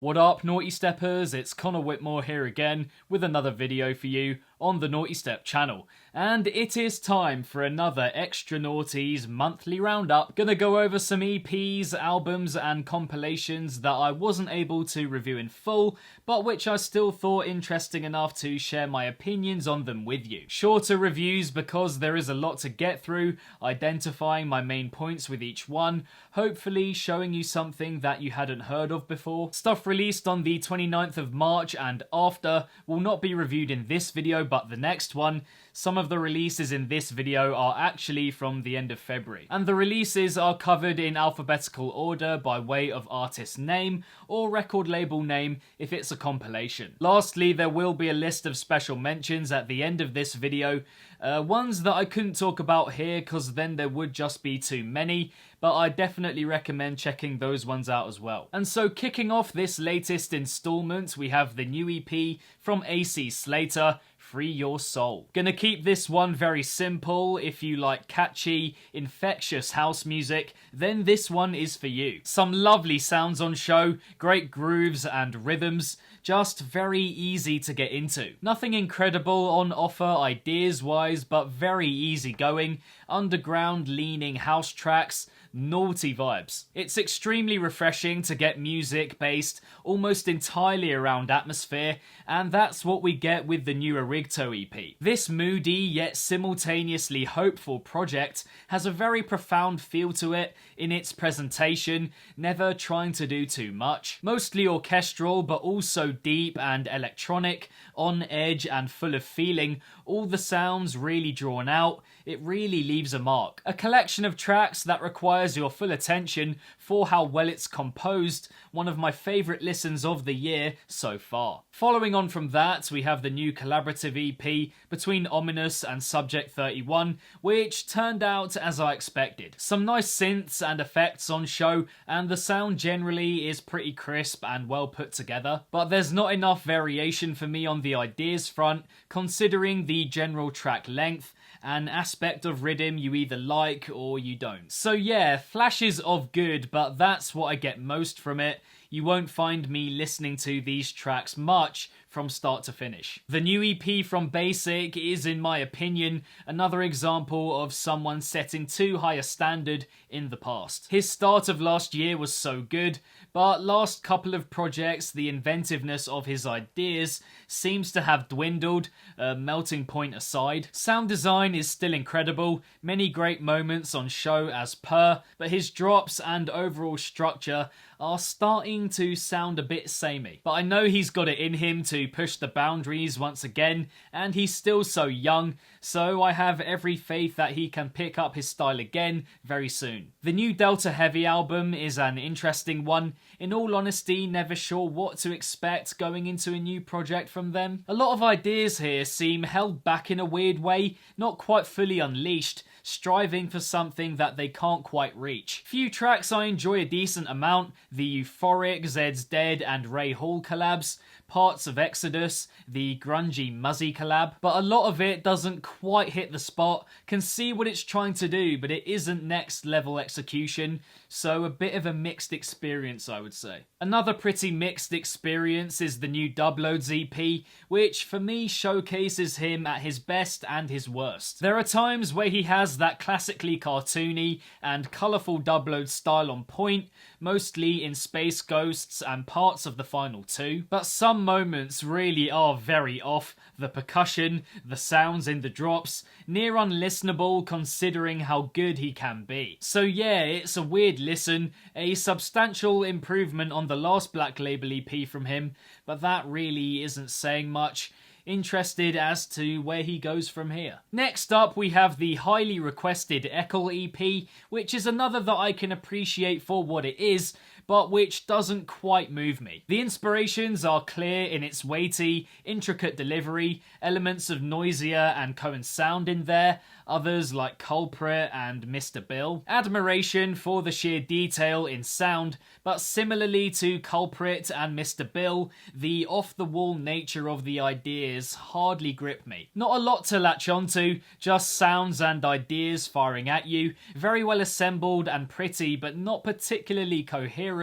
What up, Naughty Steppers? It's Connor Whitmore here again with another video for you on the Nawtystep channel. And it is time for another Extra Nawties monthly roundup. Gonna go over some EPs, albums and compilations that I wasn't able to review in full, but which I still thought interesting enough to share my opinions on them with you. Shorter reviews because there is a lot to get through, identifying my main points with each one, hopefully showing you something that you hadn't heard of before. Stuff released on the 29th of March and after will not be reviewed in this video but the next one. Some of the releases in this video are actually from the end of February, and the releases are covered in alphabetical order by way of artist name or record label name if it's a compilation. Lastly, there will be a list of special mentions at the end of this video, ones that I couldn't talk about here because then there would just be too many, but I definitely recommend checking those ones out as well. And so kicking off this latest installment, we have the new EP from AC Slater, Free Your Soul. Gonna keep this one very simple. If you like catchy, infectious house music, then this one is for you. Some lovely sounds on show, great grooves and rhythms, just very easy to get into. Nothing incredible on offer ideas-wise, but very easygoing, underground-leaning house tracks, naughty vibes. It's extremely refreshing to get music based almost entirely around atmosphere, and that's what we get with the new Arigto EP. This moody yet simultaneously hopeful project has a very profound feel to it in its presentation, never trying to do too much. Mostly orchestral, but also deep and electronic, on edge and full of feeling, all the sounds really drawn out. It really leaves a mark. A collection of tracks that requires your full attention for how well it's composed, one of my favourite listens of the year so far. Following on from that, we have the new collaborative EP between Ominous and Subject 31, which turned out as I expected. Some nice synths and effects on show, and the sound generally is pretty crisp and well put together, but there's not enough variation for me on the ideas front, considering the general track length, an aspect of rhythm you either like or you don't. So yeah, flashes of good, but that's what I get most from it. You won't find me listening to these tracks much from start to finish. The new EP from Basic is, in my opinion, another example of someone setting too high a standard in the past. His start of last year was so good, but last couple of projects, the inventiveness of his ideas seems to have dwindled, melting point aside. Sound design is still incredible, many great moments on show as per, but his drops and overall structure are starting to sound a bit samey. But I know he's got it in him to push the boundaries once again, and he's still so young, so I have every faith that he can pick up his style again very soon. The new Delta Heavy album is an interesting one. In all honesty, never sure what to expect going into a new project from them. A lot of ideas here seem held back in a weird way, not quite fully unleashed, striving for something that they can't quite reach. Few tracks I enjoy a decent amount, the Euphoric, Zed's Dead and Ray Hall collabs, parts of Exodus, the grungy Muzzy collab, but a lot of it doesn't quite hit the spot, can see what it's trying to do, but it isn't next level execution, so a bit of a mixed experience I would say. Another pretty mixed experience is the new Dubloadz EP, which for me showcases him at his best and his worst. There are times where he has that classically cartoony and colourful Dubloadz style on point, mostly in Space Ghosts and parts of the final two, but some moments really are very off. The percussion, the sounds in the drops, near unlistenable considering how good he can be. So yeah, it's a weird listen, a substantial improvement on the last Black Label EP from him, but that really isn't saying much. Interested as to where he goes from here. Next up, we have the highly requested Eckle EP, which is another that I can appreciate for what it is, but which doesn't quite move me. The inspirations are clear in its weighty, intricate delivery, elements of noisier and Cohen sound in there, others like Culprit and Mr. Bill. Admiration for the sheer detail in sound, but similarly to Culprit and Mr. Bill, the off-the-wall nature of the ideas hardly grip me. Not a lot to latch onto, just sounds and ideas firing at you, very well assembled and pretty, but not particularly coherent.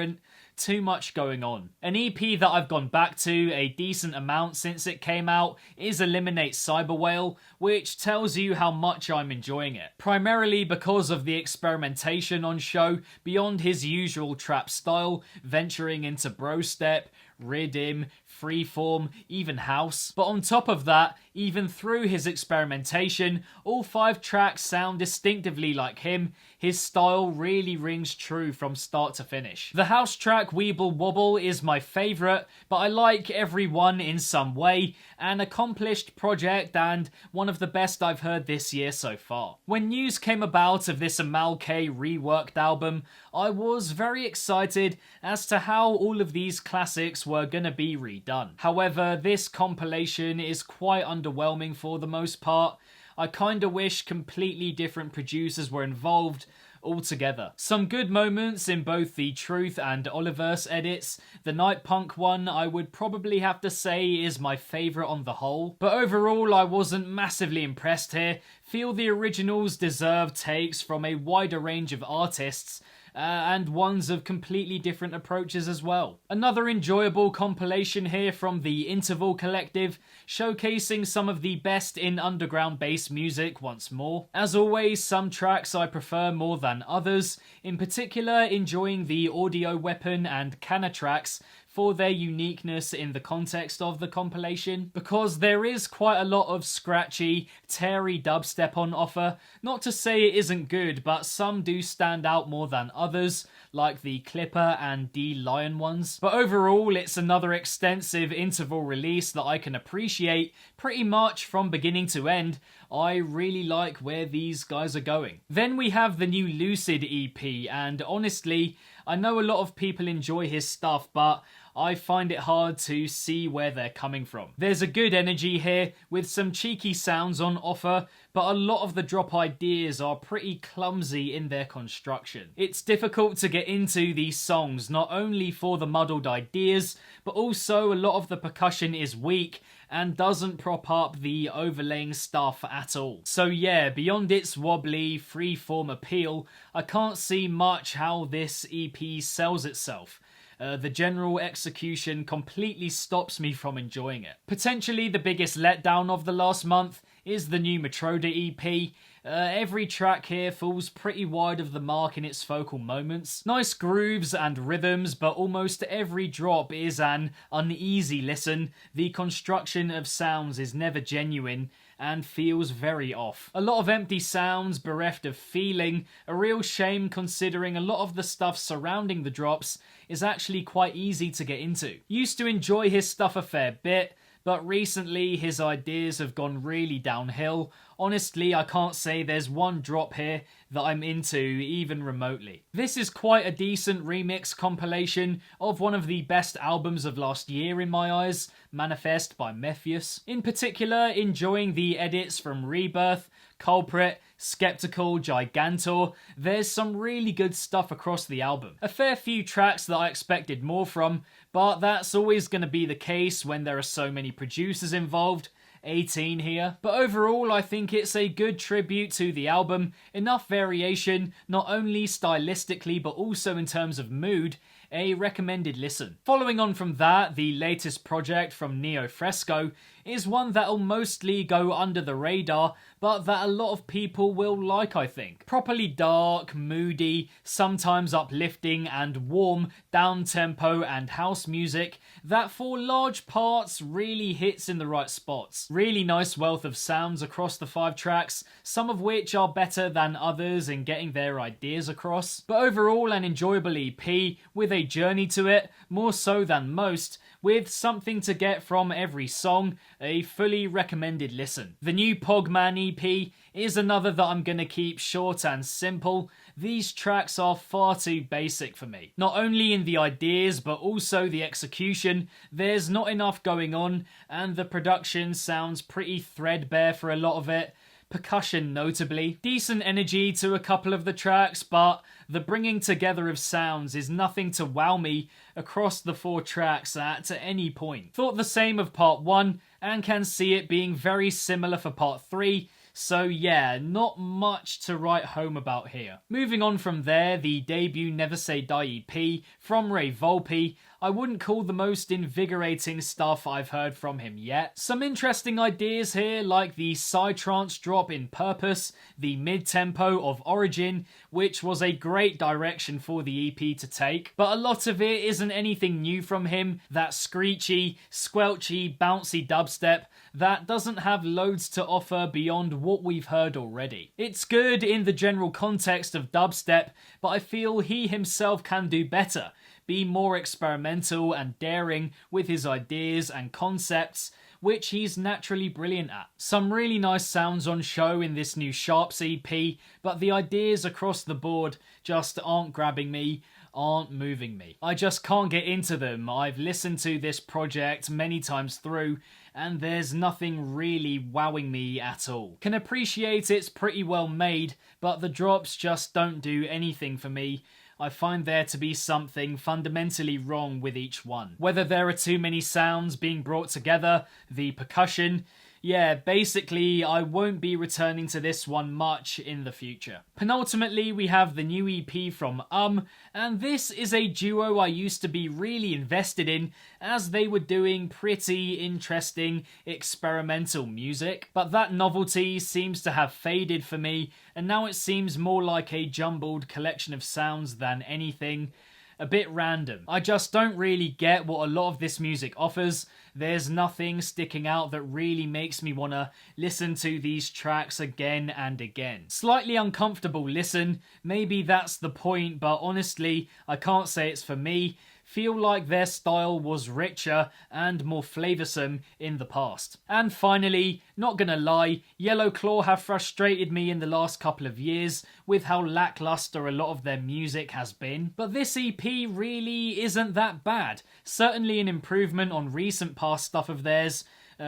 too much going on. An EP that I've gone back to a decent amount since it came out is Eliminate Cyberwhale, which tells you how much I'm enjoying it. Primarily because of the experimentation on show beyond his usual trap style, venturing into brostep, riddim, freeform, even house. But on top of that, even through his experimentation, all 5 tracks sound distinctively like him. His style really rings true from start to finish. The house track Weeble Wobble is my favourite, but I like every one in some way. An accomplished project and one of the best I've heard this year so far. When news came about of this Emalkay reworked album, I was very excited as to how all of these classics were gonna be redone. However, this compilation is quite underwhelming for the most part. I kinda wish completely different producers were involved altogether. Some good moments in both the Truth and Oliverse edits. The Night Punk one I would probably have to say is my favourite on the whole. But overall I wasn't massively impressed here. Feel the originals deserve takes from a wider range of artists, and ones of completely different approaches as well. Another enjoyable compilation here from the Interval Collective, showcasing some of the best in underground bass music once more. As always, some tracks I prefer more than others, in particular enjoying the Audio Weapon and Canna tracks for their uniqueness in the context of the compilation, because there is quite a lot of scratchy, teary dubstep on offer. Not to say it isn't good, but some do stand out more than others, like the Clipper and D-Lion ones. But overall, it's another extensive interval release that I can appreciate pretty much from beginning to end. I really like where these guys are going. Then we have the new Lucid EP, and honestly, I know a lot of people enjoy his stuff, but I find it hard to see where they're coming from. There's a good energy here, with some cheeky sounds on offer, but a lot of the drop ideas are pretty clumsy in their construction. It's difficult to get into these songs, not only for the muddled ideas, but also a lot of the percussion is weak and doesn't prop up the overlaying stuff at all. So yeah, beyond its wobbly, freeform appeal, I can't see much how this EP sells itself. The general execution completely stops me from enjoying it. Potentially the biggest letdown of the last month is the new Metroda EP. Every track here falls pretty wide of the mark in its focal moments. Nice grooves and rhythms, but almost every drop is an uneasy listen. The construction of sounds is never genuine and feels very off. A lot of empty sounds bereft of feeling, a real shame considering a lot of the stuff surrounding the drops is actually quite easy to get into. Used to enjoy his stuff a fair bit, but recently his ideas have gone really downhill. Honestly, I can't say there's one drop here that I'm into, even remotely. This is quite a decent remix compilation of one of the best albums of last year in my eyes, Manifest by Mefjus. In particular, enjoying the edits from Rebirth, Culprit, Skeptical, Gigantor. There's some really good stuff across the album. A fair few tracks that I expected more from, but that's always going to be the case when there are so many producers involved. 18 here. But overall, I think it's a good tribute to the album. Enough variation, not only stylistically, but also in terms of mood. A recommended listen. Following on from that, the latest project from Neo Fresco is one that'll mostly go under the radar, but that a lot of people will like, I think. Properly dark, moody, sometimes uplifting and warm, down-tempo and house music that for large parts really hits in the right spots. Really nice wealth of sounds across the 5 tracks, some of which are better than others in getting their ideas across. But overall, an enjoyable EP with a journey to it, more so than most, with something to get from every song, a fully recommended listen. The new Pogman EP is another that I'm gonna keep short and simple. These tracks are far too basic for me. Not only in the ideas, but also the execution. There's not enough going on, and the production sounds pretty threadbare for a lot of it. Percussion notably. Decent energy to a couple of the tracks, but the bringing together of sounds is nothing to wow me across the 4 tracks at any point. Thought the same of part 1, and can see it being very similar for part 3, So yeah, not much to write home about here. Moving on from there, the debut Never Say Die EP from Ray Volpe, I wouldn't call the most invigorating stuff I've heard from him yet. Some interesting ideas here, like the psytrance drop in Purpose, the mid-tempo of Origin, which was a great direction for the EP to take, but a lot of it isn't anything new from him. That screechy, squelchy, bouncy dubstep that doesn't have loads to offer beyond what we've heard already. It's good in the general context of dubstep, but I feel he himself can do better, be more experimental and daring with his ideas and concepts, which he's naturally brilliant at. Some really nice sounds on show in this new Sharps EP, but the ideas across the board just aren't grabbing me, aren't moving me. I just can't get into them. I've listened to this project many times through, and there's nothing really wowing me at all. Can appreciate it's pretty well made, but the drops just don't do anything for me. I find there to be something fundamentally wrong with each one. Whether there are too many sounds being brought together, the percussion, yeah, basically I won't be returning to this one much in the future. Penultimately, we have the new EP from and this is a duo I used to be really invested in, as they were doing pretty interesting experimental music, but that novelty seems to have faded for me, and now it seems more like a jumbled collection of sounds than anything. A bit random. I just don't really get what a lot of this music offers. There's nothing sticking out that really makes me want to listen to these tracks again and again. Slightly uncomfortable listen, maybe that's the point, but honestly, I can't say it's for me. Feel like their style was richer and more flavoursome in the past. And finally, not gonna lie, Yellow Claw have frustrated me in the last couple of years with how lackluster a lot of their music has been. But this EP really isn't that bad. Certainly an improvement on recent past stuff of theirs.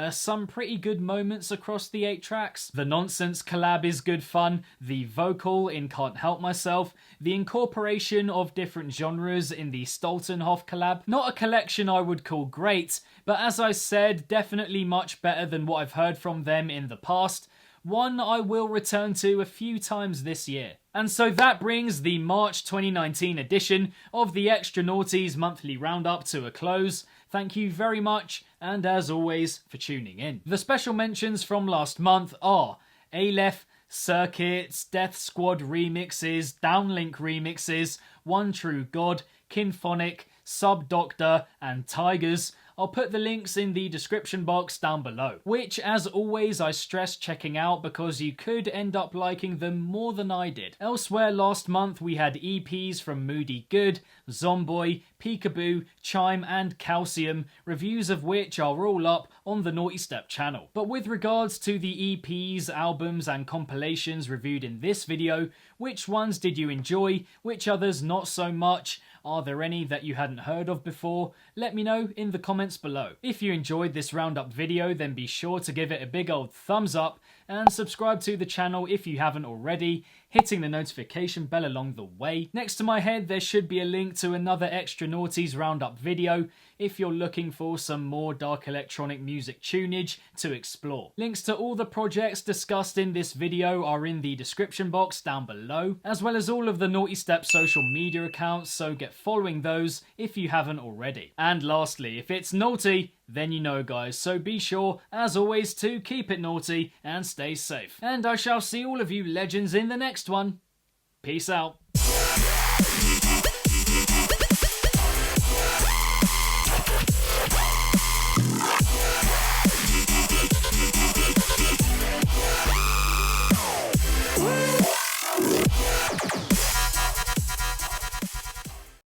Some pretty good moments across the 8 tracks. The Nonsense collab is good fun, the vocal in Can't Help Myself, the incorporation of different genres in the Stoltenhoff collab. Not a collection I would call great, but as I said, definitely much better than what I've heard from them in the past. One I will return to a few times this year. And so that brings the March 2019 edition of the Extra Nawties monthly roundup to a close. Thank you very much, and as always, for tuning in. The special mentions from last month are Aleph, Circuits, Death Squad remixes, Downlink remixes, One True God, Kinphonic, Sub Doctor, and Tigers. I'll put the links in the description box down below, which as always I stress checking out because you could end up liking them more than I did. Elsewhere last month we had EPs from Moody Good, Zomboy, Peekaboo, Chime and Calcium, reviews of which are all up on the Nawtystep channel. But with regards to the EPs, albums and compilations reviewed in this video, which ones did you enjoy, which others not so much? Are there any that you hadn't heard of before? Let me know in the comments below. If you enjoyed this roundup video, then be sure to give it a big old thumbs up and subscribe to the channel if you haven't already, hitting the notification bell along the way. Next to my head there should be a link to another Extra Nawties roundup video if you're looking for some more dark electronic music tunage to explore. Links to all the projects discussed in this video are in the description box down below, as well as all of the Nawtystep social media accounts, so get following those if you haven't already. And lastly, if it's naughty, then you know guys, so be sure, as always, to keep it naughty and stay safe. And I shall see all of you legends in the next one. Peace out.